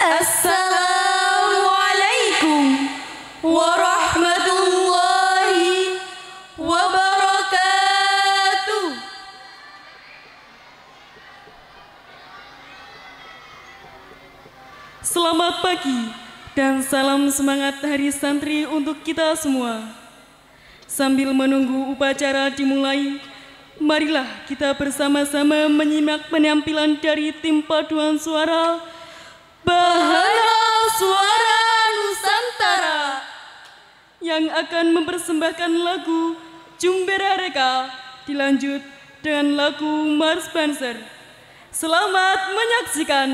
Assalamualaikum warahmatullahi wabarakatuh. Selamat pagi dan salam semangat Hari Santri untuk kita semua. Sambil menunggu upacara dimulai, marilah kita bersama-sama menyimak penampilan dari tim paduan suara Bahana Suara Nusantara yang akan mempersembahkan lagu Jumbera Reka dilanjut dengan lagu Mars Banser. Selamat menyaksikan.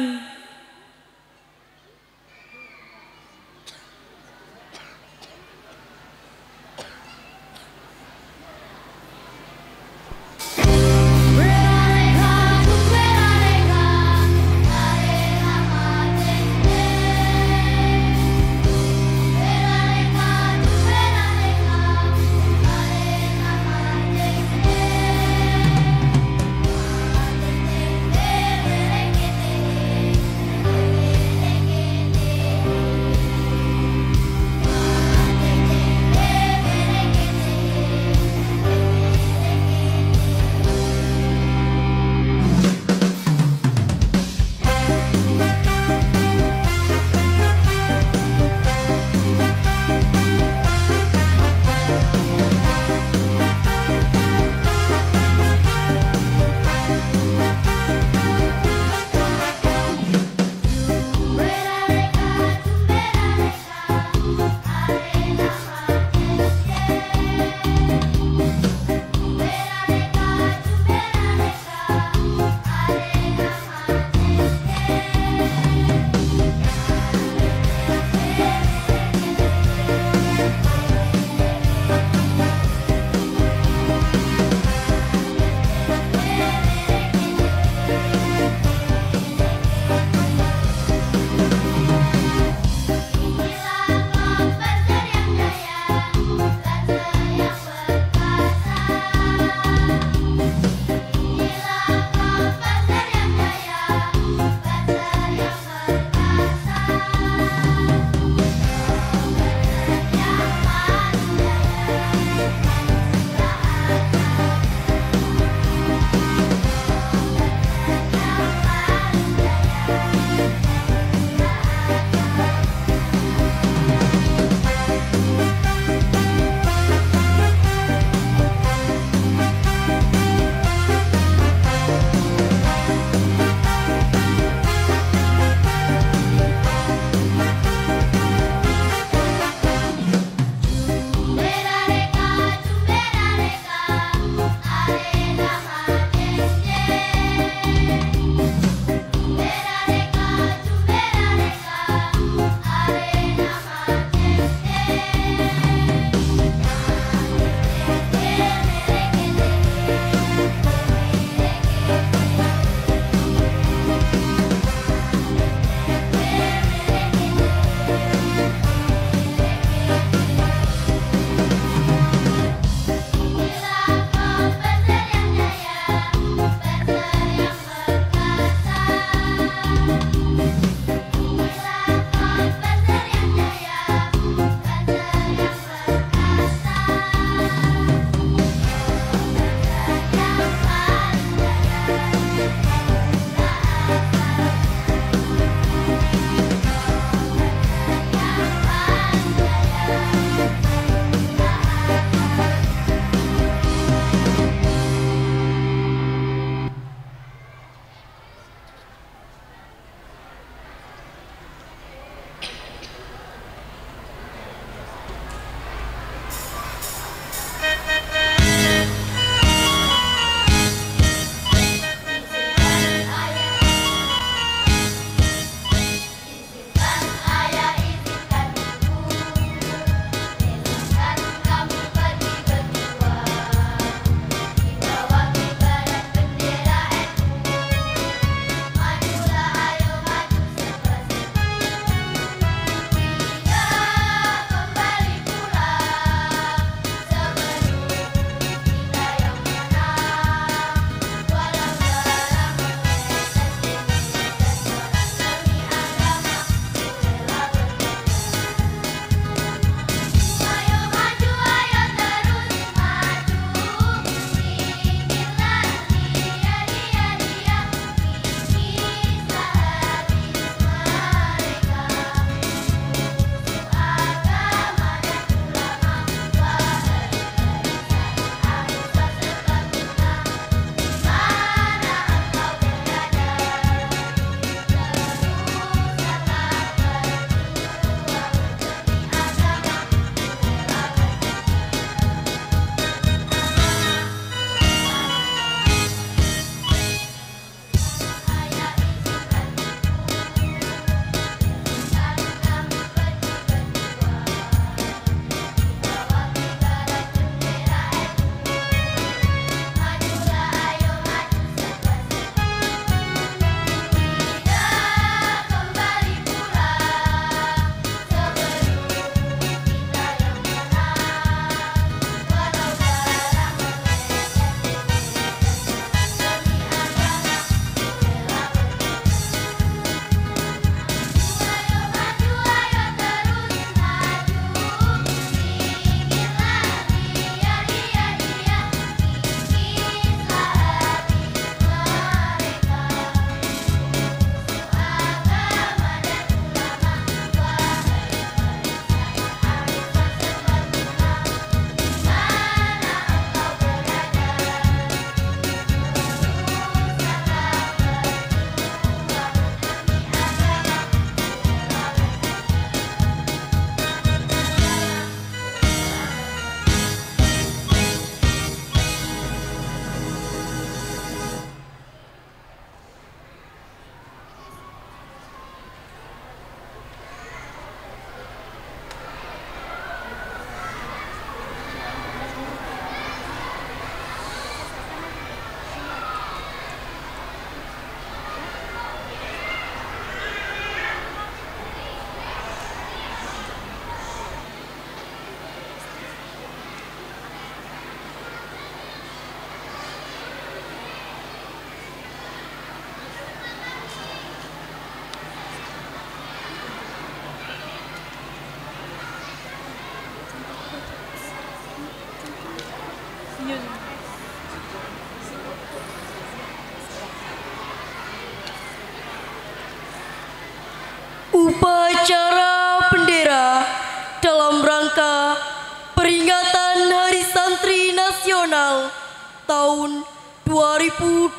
tahun 2025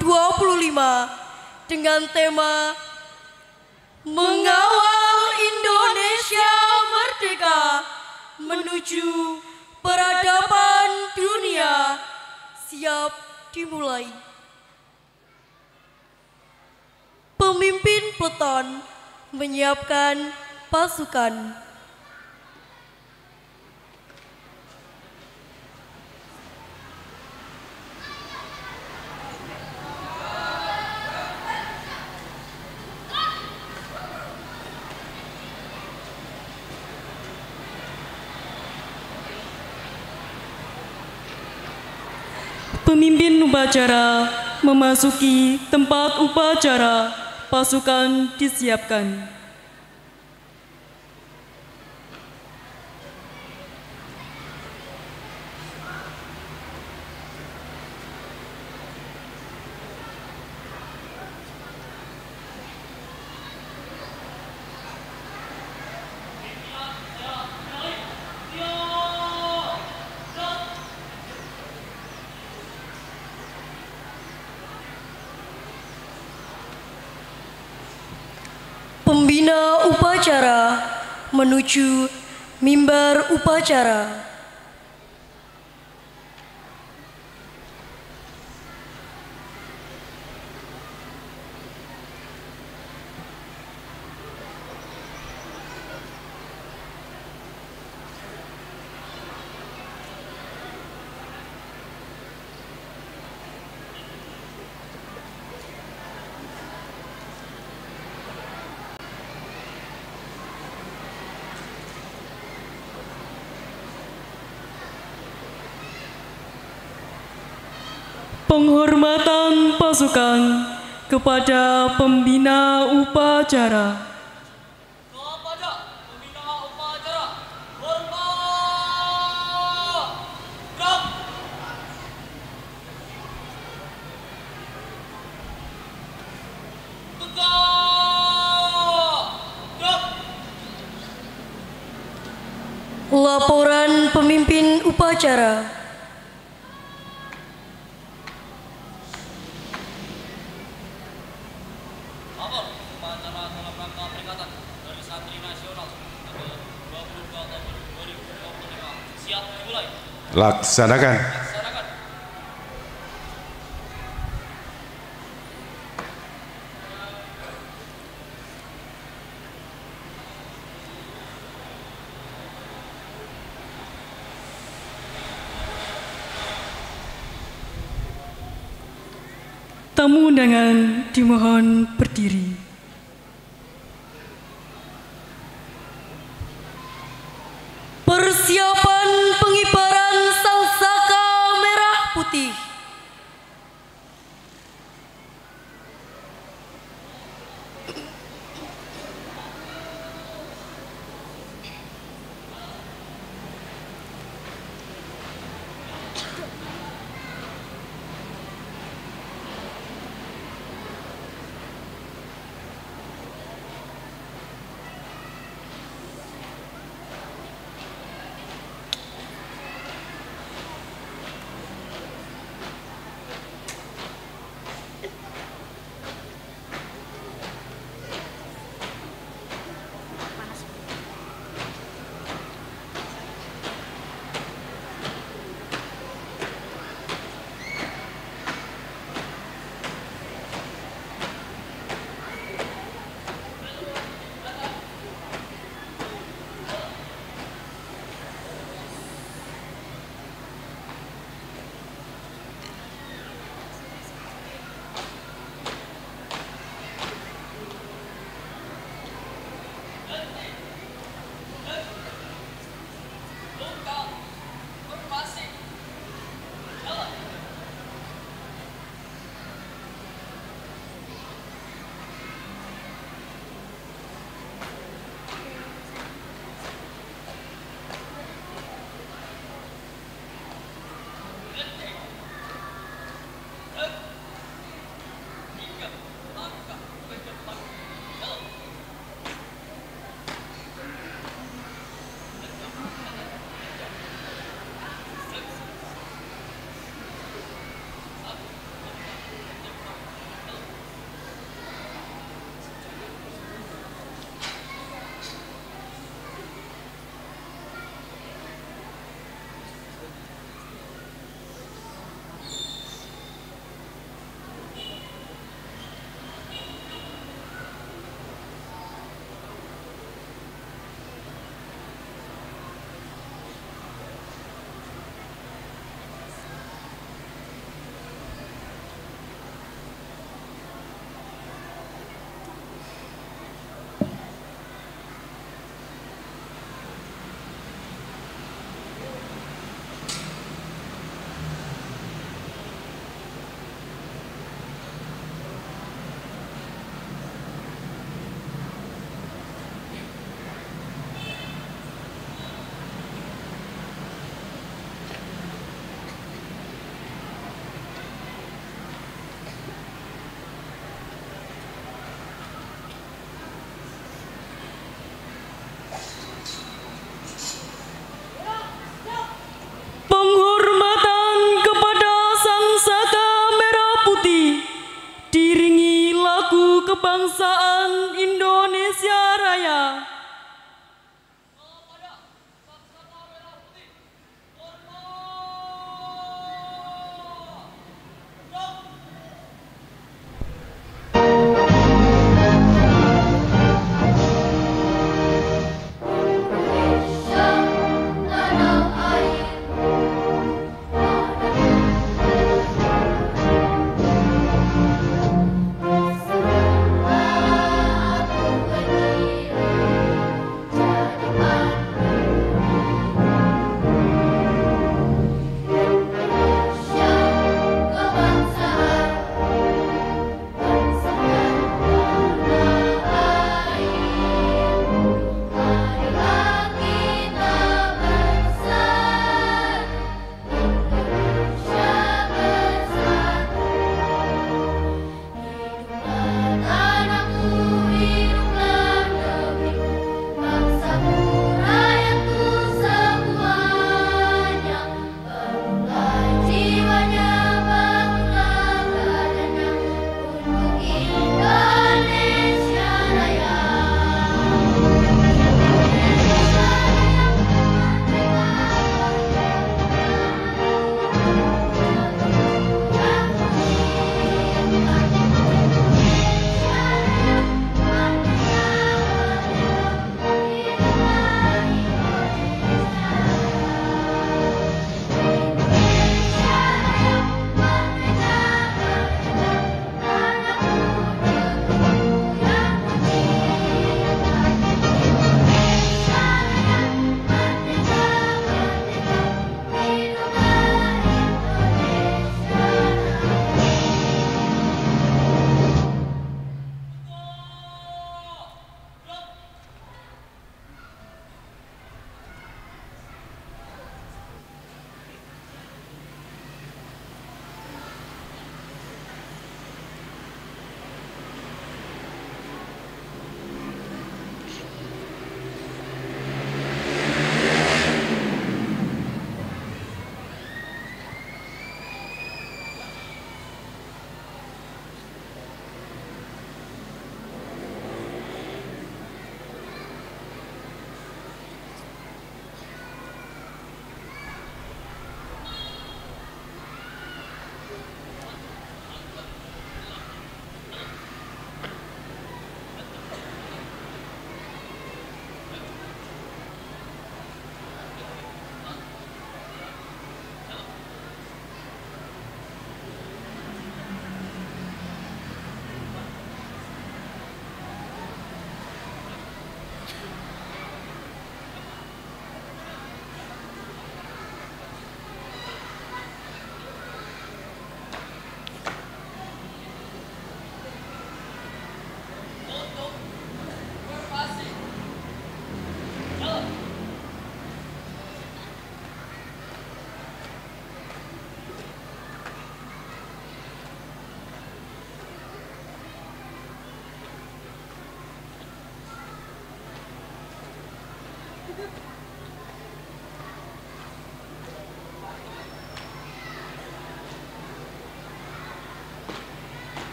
dengan tema Mengawal Indonesia Merdeka menuju peradaban dunia siap dimulai. Pemimpin peleton menyiapkan pasukan. Pemimpin upacara memasuki tempat upacara, pasukan disiapkan. Pembina upacara menuju mimbar upacara. Penghormatan pasukan kepada pembina upacara. Kepada pembina upacara, hormat! Gerak! Tegak! Gerak! Laporan pemimpin upacara. Lapor upacara dalam rangka peringatan Hari Santri Nasional tanggal 22 tahun 2025. Siap dimulai. Laksanakan. Laksanakan. Tamu undangan dimohon berdiri. Persiapan pengibaran sangsaka merah putih. kebangsaan Indonesia Raya.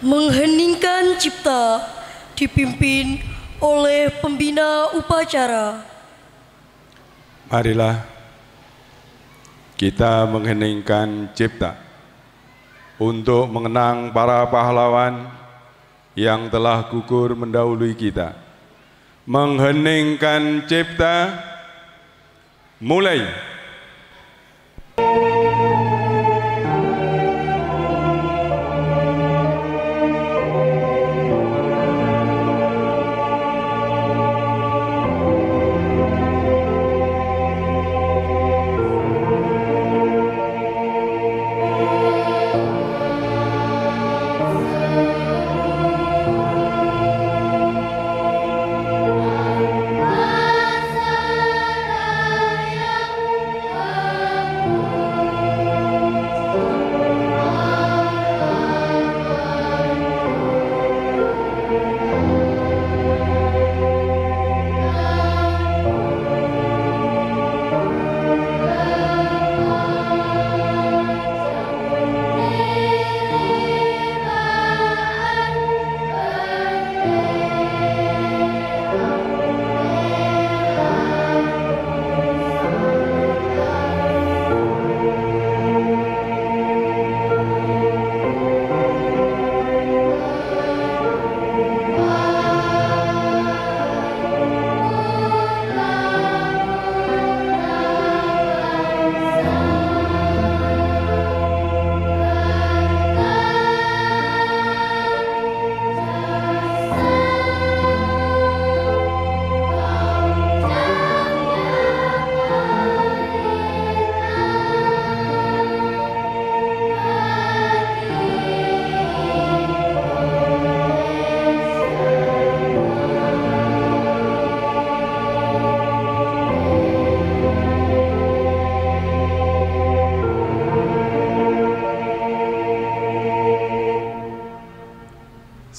Mengheningkan cipta dipimpin oleh pembina upacara. Marilah kita mengheningkan cipta untuk mengenang para pahlawan yang telah gugur mendahului kita. Mengheningkan cipta, mulai.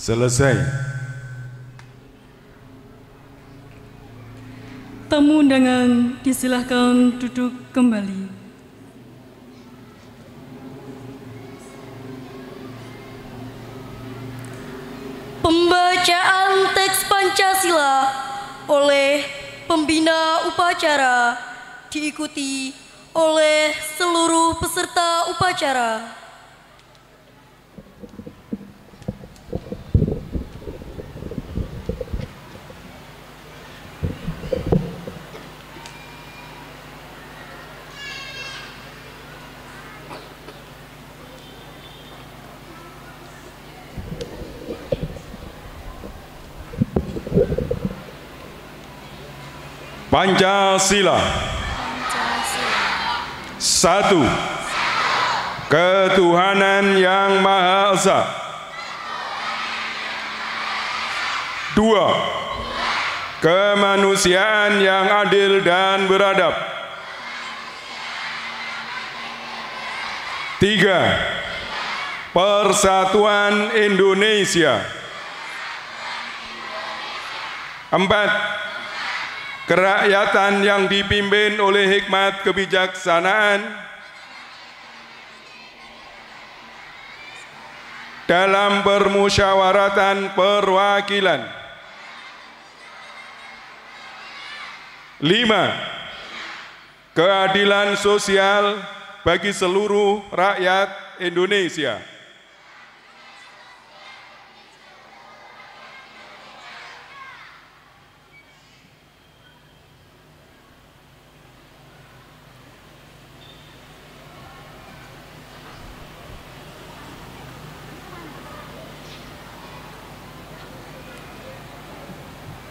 Selesai. Tamu undangan disilahkan duduk kembali. Pembacaan teks Pancasila oleh pembina upacara diikuti oleh seluruh peserta upacara. Pancasila. Satu, ketuhanan yang Maha Esa. Dua, kemanusiaan yang adil dan beradab. Tiga, persatuan Indonesia. Empat, kerakyatan yang dipimpin oleh hikmat kebijaksanaan dalam permusyawaratan perwakilan. 5. Keadilan sosial bagi seluruh rakyat Indonesia.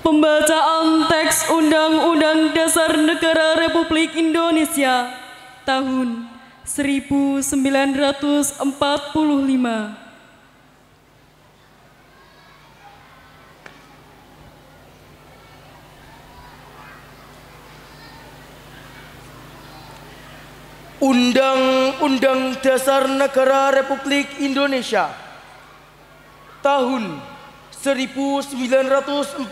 Pembacaan teks Undang-Undang Dasar Negara Republik Indonesia tahun 1945. Undang-Undang Dasar Negara Republik Indonesia tahun 1945.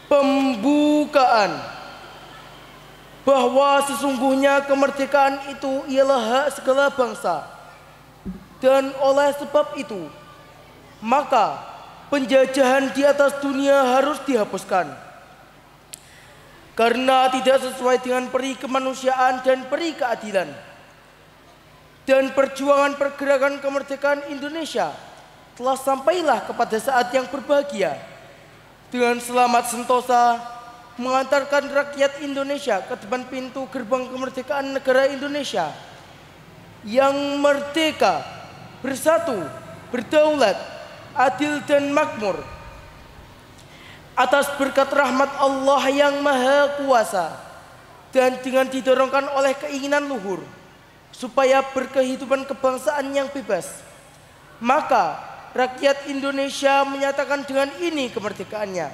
Pembukaan. Bahwa sesungguhnya kemerdekaan itu ialah hak segala bangsa, dan oleh sebab itu maka penjajahan di atas dunia harus dihapuskan, karena tidak sesuai dengan peri kemanusiaan dan peri keadilan. dan perjuangan pergerakan kemerdekaan Indonesia telah sampailah kepada saat yang berbahagia dengan selamat sentosa mengantarkan rakyat Indonesia ke depan pintu gerbang kemerdekaan negara Indonesia yang merdeka, bersatu, berdaulat, adil dan makmur atas berkat rahmat Allah yang Maha Kuasa dan dengan didorongkan oleh keinginan luhur supaya berkehidupan kebangsaan yang bebas, maka rakyat Indonesia menyatakan dengan ini kemerdekaannya.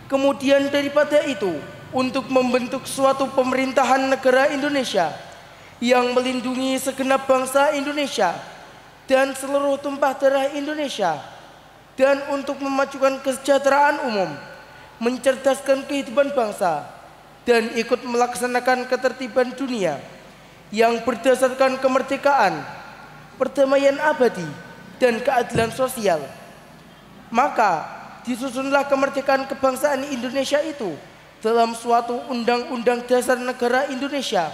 Kemudian daripada itu, untuk membentuk suatu pemerintahan negara Indonesia yang melindungi segenap bangsa Indonesia dan seluruh tumpah darah Indonesia, dan untuk memajukan kesejahteraan umum, mencerdaskan kehidupan bangsa, dan ikut melaksanakan ketertiban dunia yang berdasarkan kemerdekaan, perdamaian abadi, dan keadilan sosial. Maka disusunlah kemerdekaan kebangsaan Indonesia itu dalam suatu Undang-Undang Dasar Negara Indonesia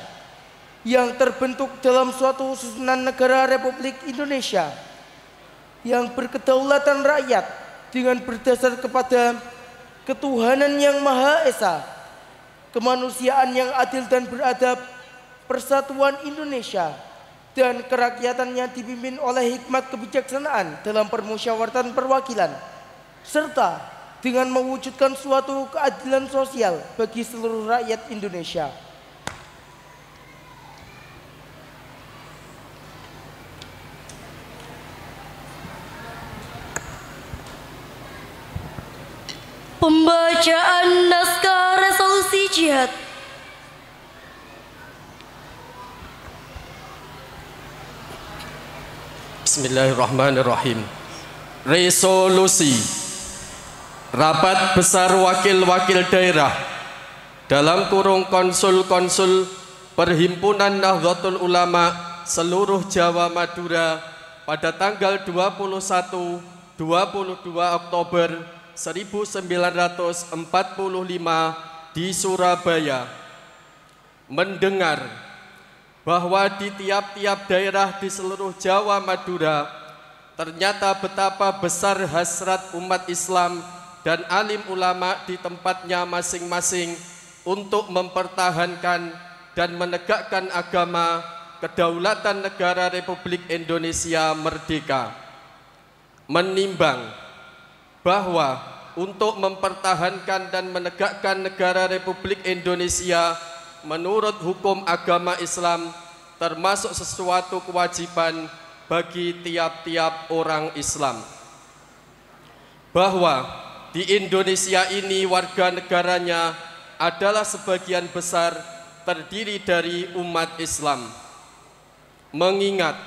yang terbentuk dalam suatu susunan negara Republik Indonesia yang berkedaulatan rakyat dengan berdasar kepada ketuhanan yang Maha Esa, kemanusiaan yang adil dan beradab, persatuan Indonesia, dan kerakyatannya dipimpin oleh hikmat kebijaksanaan dalam permusyawaratan perwakilan, serta dengan mewujudkan suatu keadilan sosial bagi seluruh rakyat Indonesia. Pembacaan naskah resolusi jihad. Bismillahirrahmanirrahim. Resolusi Rapat Besar Wakil-Wakil Daerah dalam kurung konsul-konsul Perhimpunan Nahdlatul Ulama seluruh Jawa Madura pada tanggal 21-22 Oktober 1945 di Surabaya mendengar bahwa di tiap-tiap daerah di seluruh Jawa Madura ternyata betapa besar hasrat umat Islam dan alim ulama di tempatnya masing-masing untuk mempertahankan dan menegakkan agama kedaulatan negara Republik Indonesia merdeka. Menimbang bahwa untuk mempertahankan dan menegakkan negara Republik Indonesia menurut hukum agama Islam termasuk sesuatu kewajiban bagi tiap-tiap orang Islam, bahwa di Indonesia ini warga negaranya adalah sebagian besar terdiri dari umat Islam, mengingat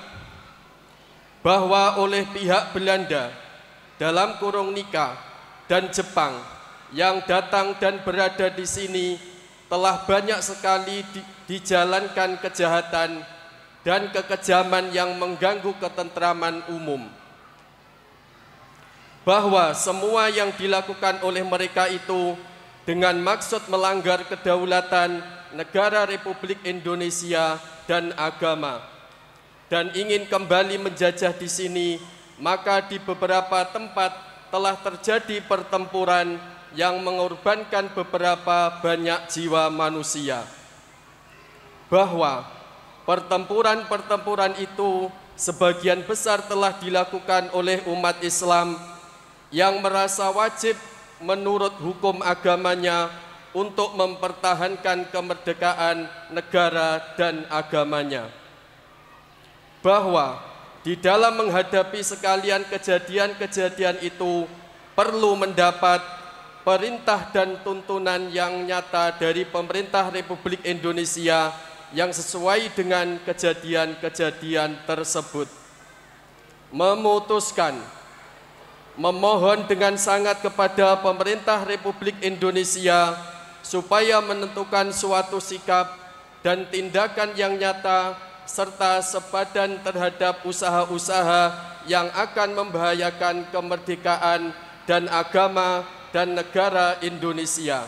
bahwa oleh pihak Belanda dalam kurung nikah dan Jepang yang datang dan berada di sini telah banyak sekali dijalankan kejahatan dan kekejaman yang mengganggu ketentraman umum, bahwa semua yang dilakukan oleh mereka itu dengan maksud melanggar kedaulatan negara Republik Indonesia dan agama, dan ingin kembali menjajah di sini. Maka di beberapa tempat telah terjadi pertempuran yang mengorbankan beberapa banyak jiwa manusia, bahwa pertempuran-pertempuran itu sebagian besar telah dilakukan oleh umat Islam yang merasa wajib menurut hukum agamanya untuk mempertahankan kemerdekaan negara dan agamanya, bahwa di dalam menghadapi sekalian kejadian-kejadian itu perlu mendapat perintah dan tuntunan yang nyata dari pemerintah Republik Indonesia yang sesuai dengan kejadian-kejadian tersebut. Memutuskan memohon dengan sangat kepada pemerintah Republik Indonesia supaya menentukan suatu sikap dan tindakan yang nyata serta sepadan terhadap usaha-usaha yang akan membahayakan kemerdekaan dan agama dan negara Indonesia,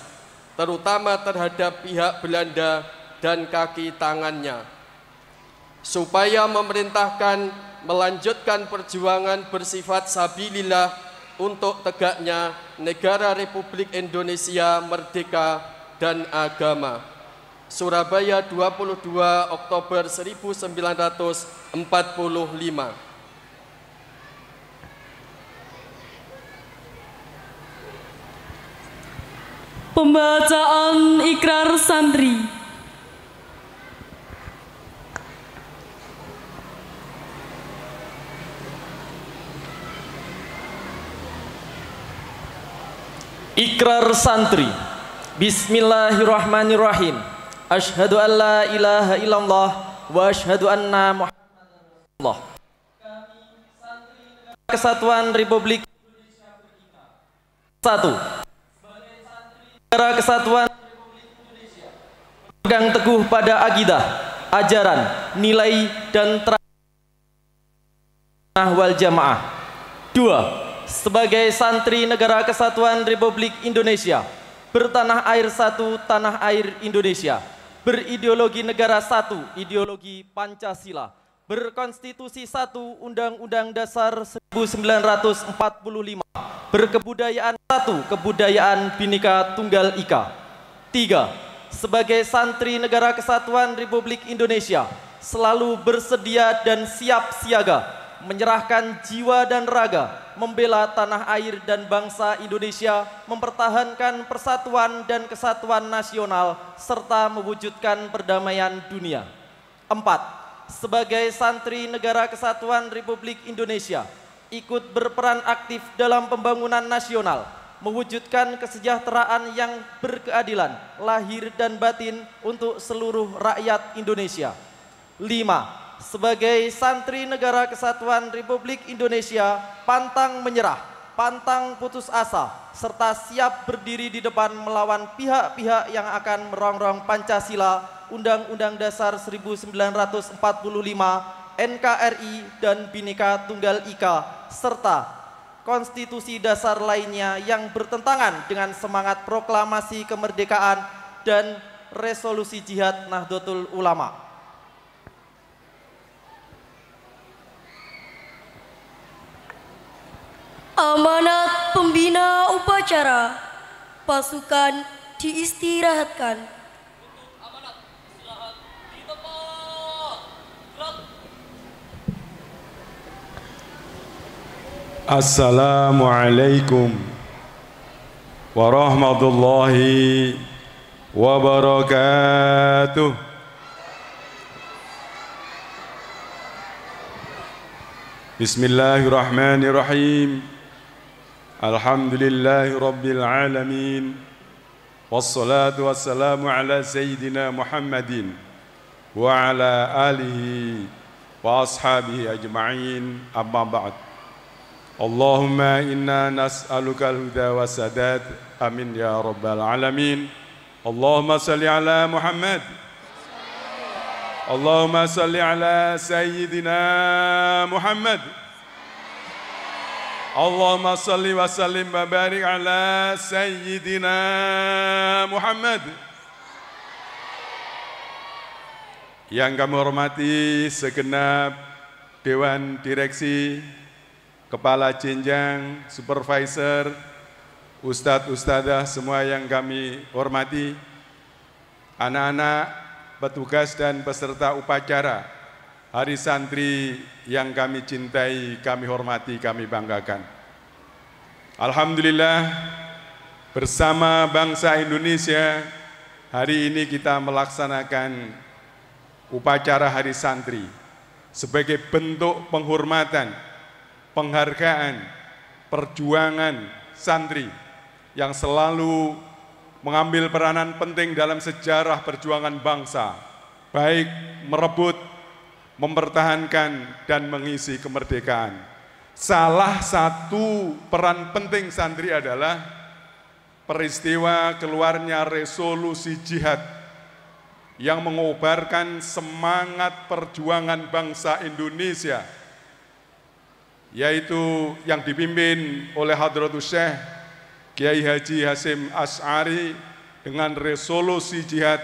terutama terhadap pihak Belanda dan kaki tangannya. supaya memerintahkan melanjutkan perjuangan bersifat sabilillah untuk tegaknya negara Republik Indonesia merdeka dan agama. Surabaya 22 Oktober 1945. Pembacaan ikrar santri. Ikrar santri. Bismillahirrahmanirrahim. Asyhadu an la ilaha illallah wa asyhadu anna Muhammadan Rasulullah. Kami santri Negara Kesatuan Republik Indonesia berikrar. 1. Sebagai santri Negara Kesatuan Republik Indonesia berpegang teguh pada akidah, ajaran, nilai dan tradisi wal jamaah. 2. Sebagai santri Negara Kesatuan Republik Indonesia bertanah air satu, tanah air Indonesia, berideologi negara satu, ideologi Pancasila, berkonstitusi satu, Undang-Undang Dasar 1945, berkebudayaan satu, kebudayaan Bhinneka Tunggal Ika. 3. Sebagai santri Negara Kesatuan Republik Indonesia selalu bersedia dan siap siaga menyerahkan jiwa dan raga, membela tanah air dan bangsa Indonesia, mempertahankan persatuan dan kesatuan nasional, serta mewujudkan perdamaian dunia. 4. Sebagai santri Negara Kesatuan Republik Indonesia, ikut berperan aktif dalam pembangunan nasional, mewujudkan kesejahteraan yang berkeadilan, lahir dan batin untuk seluruh rakyat Indonesia. 5. Sebagai santri Negara Kesatuan Republik Indonesia, pantang menyerah, pantang putus asa, serta siap berdiri di depan melawan pihak-pihak yang akan merongrong Pancasila, Undang-Undang Dasar 1945, NKRI dan Bhinneka Tunggal Ika, serta konstitusi dasar lainnya yang bertentangan dengan semangat proklamasi kemerdekaan dan resolusi jihad Nahdlatul Ulama. Amanat pembina upacara, pasukan diistirahatkan. Amanat, istirahat di tempat. Gerak. Assalamualaikum warahmatullahi wabarakatuh. Bismillahirrahmanirrahim. Alhamdulillahi Rabbil Alamin. Wassalatu wassalamu ala Sayyidina Muhammadin wa ala alihi wa ashabihi ajma'in, amma ba'd. Allahumma inna nas'aluka al-huda wa sadad. Amin ya Rabbal Alamin. Allahumma salli ala Muhammad. Allahumma salli ala Sayyidina Muhammad. Allahumma salli wa sallim wa barik ala Sayyidina Muhammad. Yang kami hormati segenap Dewan Direksi, Kepala Jenjang, Supervisor, Ustadz, Ustadzah, semua yang kami hormati, anak-anak, petugas dan peserta upacara Hari Santri yang kami cintai, kami hormati, kami banggakan. Alhamdulillah, bersama bangsa Indonesia, hari ini kita melaksanakan upacara Hari Santri sebagai bentuk penghormatan, penghargaan, perjuangan santri yang selalu mengambil peranan penting dalam sejarah perjuangan bangsa, baik merebut, mempertahankan, dan mengisi kemerdekaan. Salah satu peran penting santri adalah peristiwa keluarnya resolusi jihad yang mengobarkan semangat perjuangan bangsa Indonesia, yaitu yang dipimpin oleh Hadratus Syekh Kiai Haji Hasyim Asy'ari dengan resolusi jihad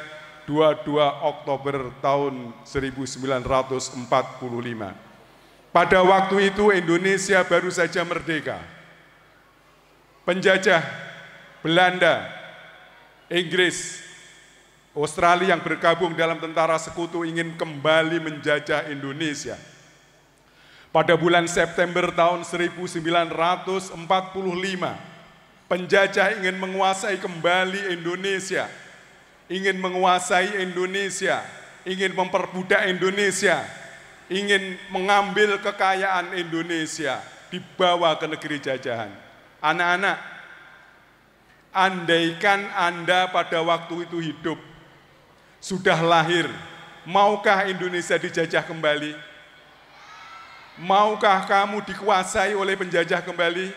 22 Oktober tahun 1945. Pada waktu itu Indonesia baru saja merdeka. Penjajah Belanda, Inggris, Australia yang bergabung dalam tentara sekutu ingin kembali menjajah Indonesia. Pada bulan September tahun 1945, penjajah ingin menguasai kembali Indonesia, ingin menguasai Indonesia, ingin memperbudak Indonesia, ingin mengambil kekayaan Indonesia, dibawa ke negeri jajahan. Anak-anak, andaikan Anda pada waktu itu hidup, sudah lahir, maukah Indonesia dijajah kembali? Maukah kamu dikuasai oleh penjajah kembali?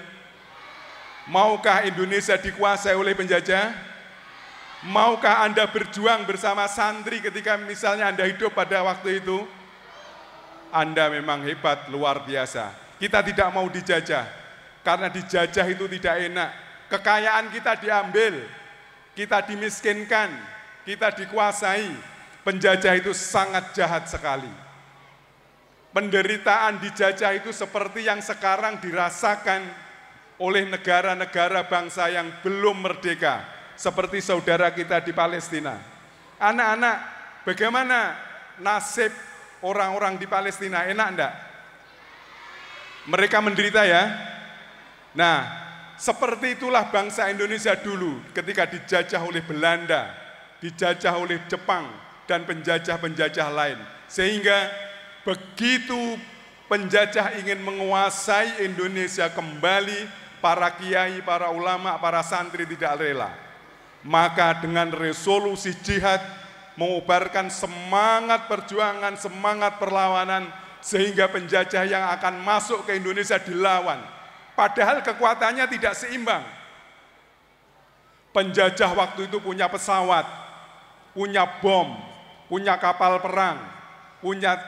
Maukah Indonesia dikuasai oleh penjajah? Maukah Anda berjuang bersama santri ketika misalnya Anda hidup pada waktu itu? Anda memang hebat, luar biasa. Kita tidak mau dijajah, karena dijajah itu tidak enak. Kekayaan kita diambil, kita dimiskinkan, kita dikuasai. Penjajah itu sangat jahat sekali. Penderitaan dijajah itu seperti yang sekarang dirasakan oleh negara-negara bangsa yang belum merdeka, seperti saudara kita di Palestina. Anak-anak, bagaimana nasib orang-orang di Palestina? Enak enggak? Mereka menderita ya? Nah, seperti itulah bangsa Indonesia dulu ketika dijajah oleh Belanda, dijajah oleh Jepang, dan penjajah-penjajah lain. Sehingga begitu penjajah ingin menguasai Indonesia kembali, para kiai, para ulama, para santri tidak rela. Maka dengan resolusi jihad, mengobarkan semangat perjuangan, semangat perlawanan, sehingga penjajah yang akan masuk ke Indonesia dilawan. Padahal kekuatannya tidak seimbang. Penjajah waktu itu punya pesawat, punya bom, punya kapal perang, punya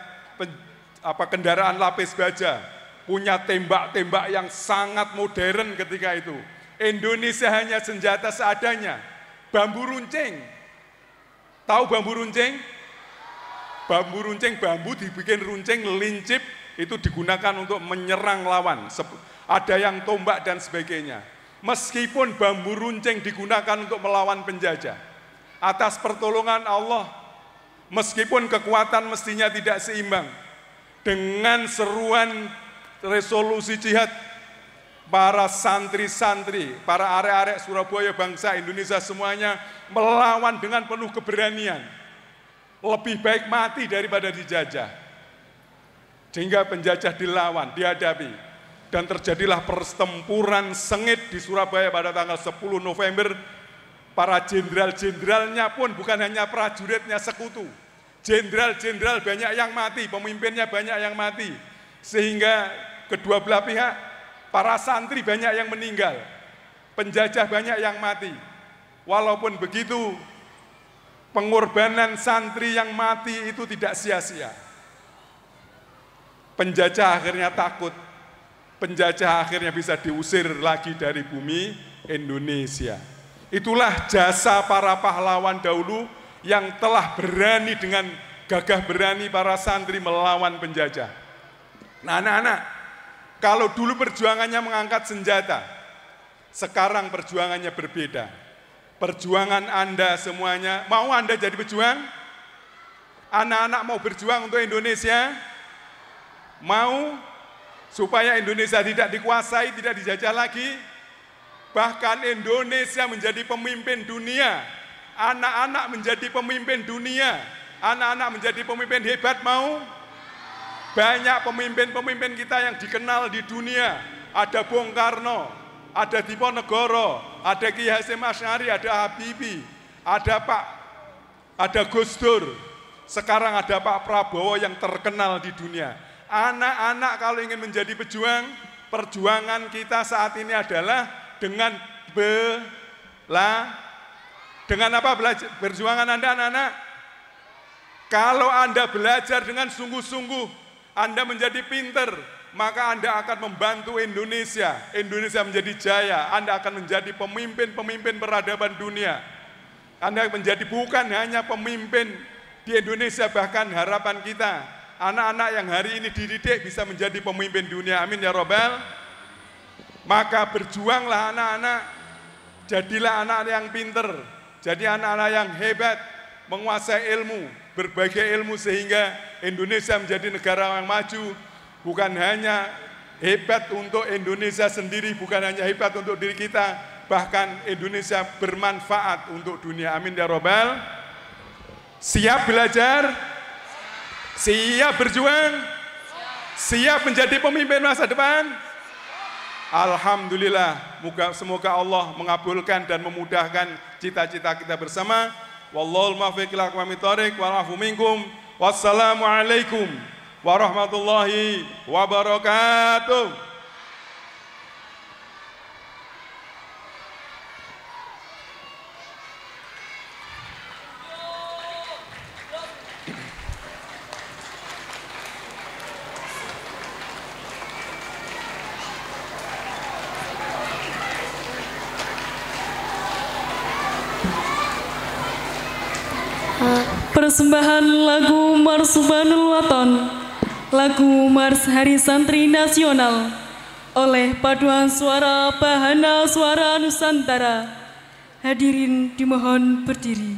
kendaraan lapis baja, punya tembak-tembak yang sangat modern ketika itu. Indonesia hanya senjata seadanya, bambu runcing. Tahu bambu runcing? Bambu runcing, bambu dibikin runcing, lincip, itu digunakan untuk menyerang lawan. Ada yang tombak dan sebagainya. Meskipun bambu runcing digunakan untuk melawan penjajah, atas pertolongan Allah, meskipun kekuatan mestinya tidak seimbang, dengan seruan resolusi jihad, para santri-santri, para arek-arek Surabaya, bangsa Indonesia semuanya melawan dengan penuh keberanian. Lebih baik mati daripada dijajah. Sehingga penjajah dilawan, dihadapi. Dan terjadilah pertempuran sengit di Surabaya pada tanggal 10 November. Para jenderal-jenderalnya pun bukan hanya prajuritnya sekutu. Jenderal-jenderal banyak yang mati, pemimpinnya banyak yang mati. Sehingga kedua belah pihak, para santri banyak yang meninggal. Penjajah banyak yang mati. Walaupun begitu, pengorbanan santri yang mati itu tidak sia-sia. Penjajah akhirnya takut. Penjajah akhirnya bisa diusir lagi dari bumi Indonesia. Itulah jasa para pahlawan dahulu yang telah berani dengan gagah berani para santri melawan penjajah. Nah, anak-anak, kalau dulu perjuangannya mengangkat senjata, sekarang perjuangannya berbeda. Perjuangan Anda semuanya, mau Anda jadi pejuang? Anak-anak mau berjuang untuk Indonesia? Mau supaya Indonesia tidak dikuasai, tidak dijajah lagi? Bahkan Indonesia menjadi pemimpin dunia. Anak-anak menjadi pemimpin dunia, anak-anak menjadi pemimpin hebat, mau? Banyak pemimpin-pemimpin kita yang dikenal di dunia. Ada Bung Karno, ada Diponegoro, ada Ki Hasyim Asy'ari, ada Habibie, ada Gus Dur. Sekarang ada Pak Prabowo yang terkenal di dunia. Anak-anak kalau ingin menjadi pejuang, perjuangan kita saat ini adalah dengan dengan apa perjuangan Anda, anak-anak? Kalau Anda belajar dengan sungguh-sungguh, Anda menjadi pinter, maka Anda akan membantu Indonesia. Indonesia menjadi jaya, Anda akan menjadi pemimpin-pemimpin peradaban dunia. Anda menjadi bukan hanya pemimpin di Indonesia, bahkan harapan kita, anak-anak yang hari ini dididik bisa menjadi pemimpin dunia. Amin ya Rabbal. Maka berjuanglah anak-anak, jadilah anak yang pinter, jadi anak-anak yang hebat, menguasai ilmu, berbagai ilmu sehingga Indonesia menjadi negara yang maju, bukan hanya hebat untuk Indonesia sendiri, bukan hanya hebat untuk diri kita, bahkan Indonesia bermanfaat untuk dunia. Amin ya Rabbal. Siap belajar? Siap berjuang? Siap menjadi pemimpin masa depan? Alhamdulillah, semoga Allah mengabulkan dan memudahkan cita-cita kita bersama. Wallahul muwaffiq ila aqwamit thoriq wal afu minkum. Wassalamualaikum warahmatullahi wabarakatuh. Persembahan lagu Mars Subhanul Waton, lagu Mars Hari Santri Nasional oleh Paduan Suara Bahana Suara Nusantara. Hadirin dimohon berdiri.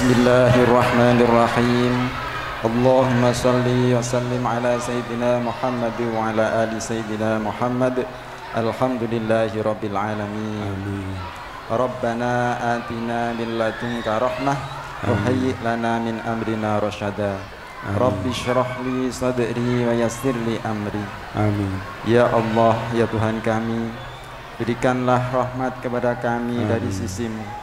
Bismillahirrahmanirrahim. Allahumma salli wa sallim ala Sayyidina Muhammad wa ala ali Sayyidina Muhammad. Alhamdulillahi Rabbil Alamin. Amin. Rabbana atina min ladunka rahmah wa hayyi' lana min amrina rasyada. Rabbi syrah li sadri wa yassir li amri. Amin. Ya Allah, ya Tuhan kami, berikanlah rahmat kepada kami dari sisimu,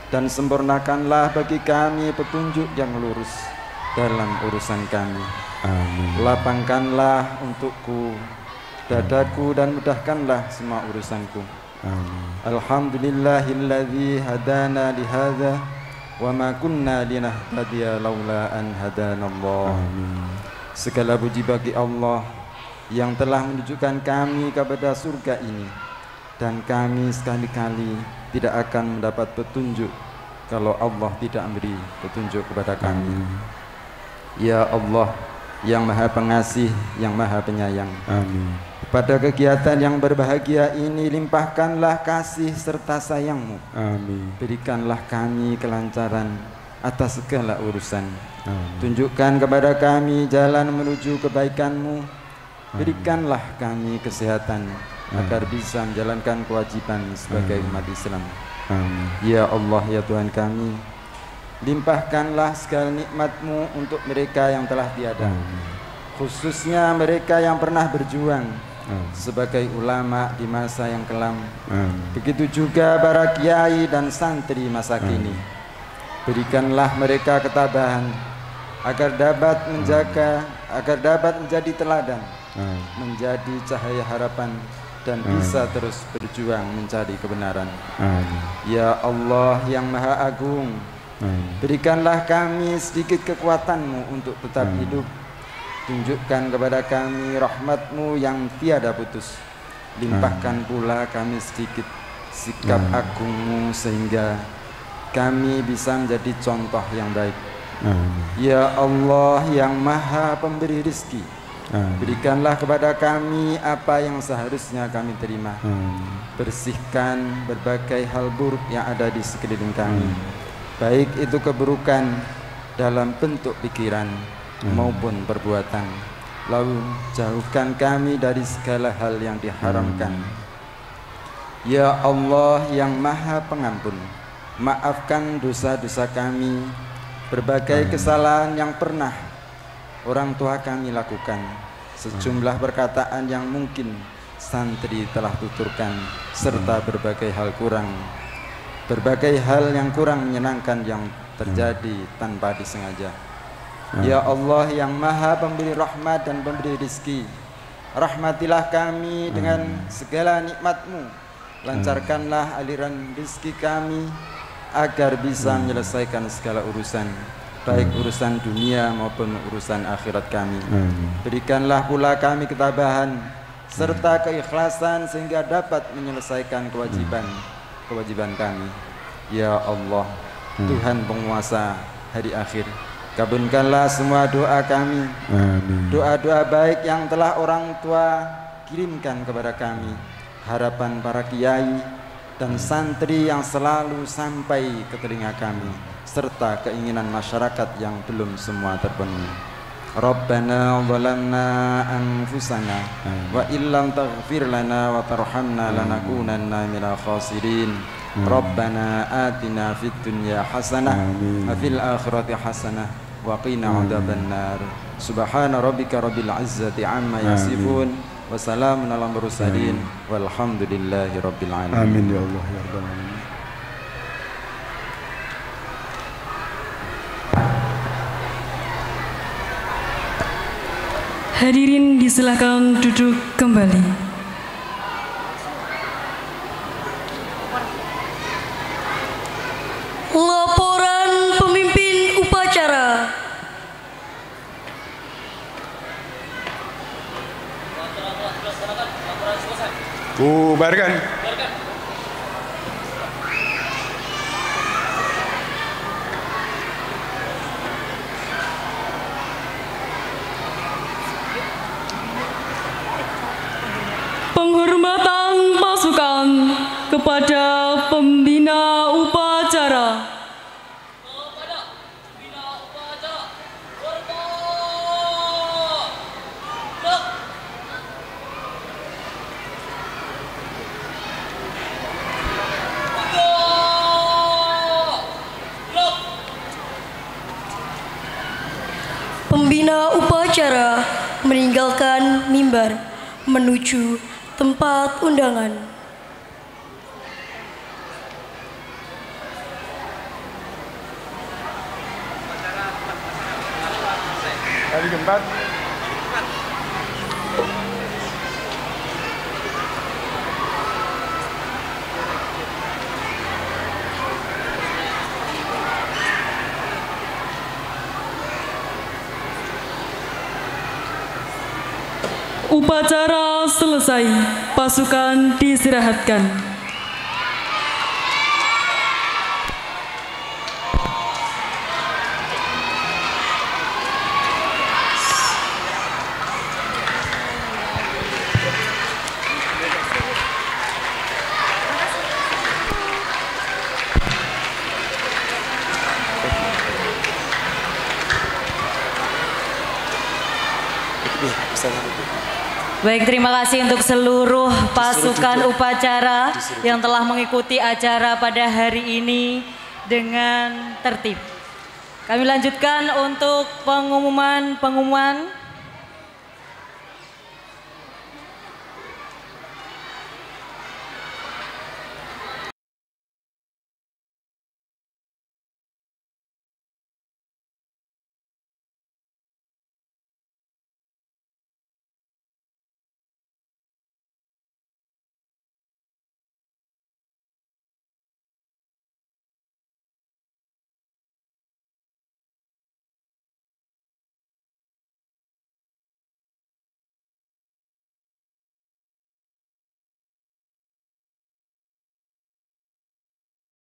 dan sempurnakanlah bagi kami petunjuk yang lurus dalam urusan kami. Amin. Lapangkanlah untukku dadaku dan mudahkanlah semua urusanku. Amin. Alhamdulillahilladzi hadana lihadza wa ma kunna linahtadiya laula an hadanallah. Amin. Segala puji bagi Allah yang telah menunjukkan kami kepada surga ini, dan kami sekali-kali tidak akan mendapat petunjuk kalau Allah tidak memberi petunjuk kepada kami. Ya Allah yang Maha Pengasih, yang Maha Penyayang. Amin. Pada kegiatan yang berbahagia ini limpahkanlah kasih serta sayang-Mu. Amin. Berikanlah kami kelancaran atas segala urusan. Amin. Tunjukkan kepada kami jalan menuju kebaikan-Mu. Berikanlah kami kesehatan agar bisa menjalankan kewajiban sebagai umat Islam. Amin. Ya Allah, ya Tuhan kami, limpahkanlah segala nikmat-Mu untuk mereka yang telah tiada, khususnya mereka yang pernah berjuang sebagai ulama di masa yang kelam. Begitu juga para kiai dan santri masa kini. Berikanlah mereka ketabahan agar dapat menjaga, agar dapat menjadi teladan, menjadi cahaya harapan, dan bisa terus berjuang mencari kebenaran. Ya Allah yang Maha Agung, berikanlah kami sedikit kekuatan-Mu untuk tetap hidup. Tunjukkan kepada kami rahmat-Mu yang tiada putus. Limpahkan pula kami sedikit sikap agung-Mu sehingga kami bisa menjadi contoh yang baik. Ya Allah yang Maha Pemberi rizki, berikanlah kepada kami apa yang seharusnya kami terima. Bersihkan berbagai hal buruk yang ada di sekeliling kami, baik itu keburukan dalam bentuk pikiran maupun perbuatan. Lalu jauhkan kami dari segala hal yang diharamkan. Ya Allah yang Maha Pengampun, maafkan dosa-dosa kami, berbagai kesalahan yang pernah orang tua kami lakukan, sejumlah perkataan yang mungkin santri telah tuturkan, serta berbagai hal yang kurang menyenangkan yang terjadi tanpa disengaja. Ya Allah yang Maha Pemberi rahmat dan pemberi rizki, rahmatilah kami dengan segala nikmat-Mu. Lancarkanlah aliran rizki kami agar bisa menyelesaikan segala urusan, baik urusan dunia maupun urusan akhirat kami. Berikanlah pula kami ketabahan serta keikhlasan sehingga dapat menyelesaikan kewajiban kami. Ya Allah, Tuhan penguasa hari akhir, kabulkanlah semua doa kami. Doa-doa baik yang telah orang tua kirimkan kepada kami, harapan para kiai dan santri yang selalu sampai ke telinga kami, serta keinginan masyarakat yang belum semua terpenuhi. Rabbana zalamna anfusana wa illam taghfir lana wa tarhamna lanakunanna minal khasirin. Rabbana atina fid dunya hasanah wa fil akhirati hasanah wa qina adzabannar. Subhana rabbika rabbil izzati amma yasifun wa salamun alal mursalin walhamdulillahi rabbil alamin. Amin ya Allah ya rabbal alamin. Hadirin disilahkan duduk kembali. Laporan pemimpin upacara. Bubarkan. Penghormatan pasukan kepada pembina upacara. alat mimbar menuju tempat undangan. Hari keempat. Upacara selesai, pasukan diistirahatkan. Baik, terima kasih untuk seluruh pasukan upacara yang telah mengikuti acara pada hari ini dengan tertib. Kami lanjutkan untuk pengumuman.